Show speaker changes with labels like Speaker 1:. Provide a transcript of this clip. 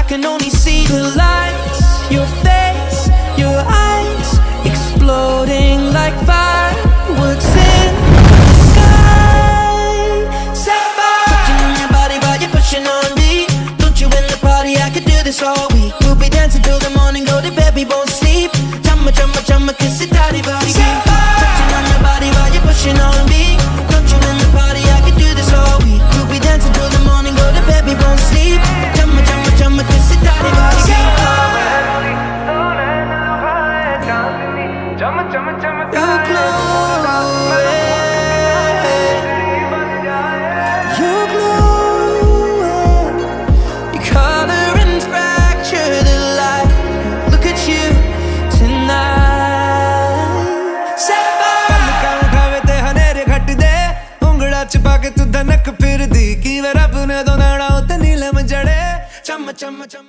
Speaker 1: can only see the lights. Your face, your eyes, exploding like fireworks in the sky. Sapphire, touching on your body while you're pushing on me. Don't you in the party, I could do this all week. We'll be dancing till the morning, go to bed, we won't sleep. Chumma, chumma, chumma, kiss it, daddy, body. Touching on your body while you're pushing on me. Don't you in the party, I could do this all week. We'll be dancing till the morning, go to bed, we won't sleep. Chumma, chumma, chumma, kiss it, daddy, body. You're glowing. Your coloring fracture the light. Look at you tonight. Sapphire,
Speaker 2: उठावे ते हनेरे घट दे उंगड़ा छुपा के तू धनक फिर दी की वे रब ने दो नाड़ा उते नीलम जड़े चम चम चम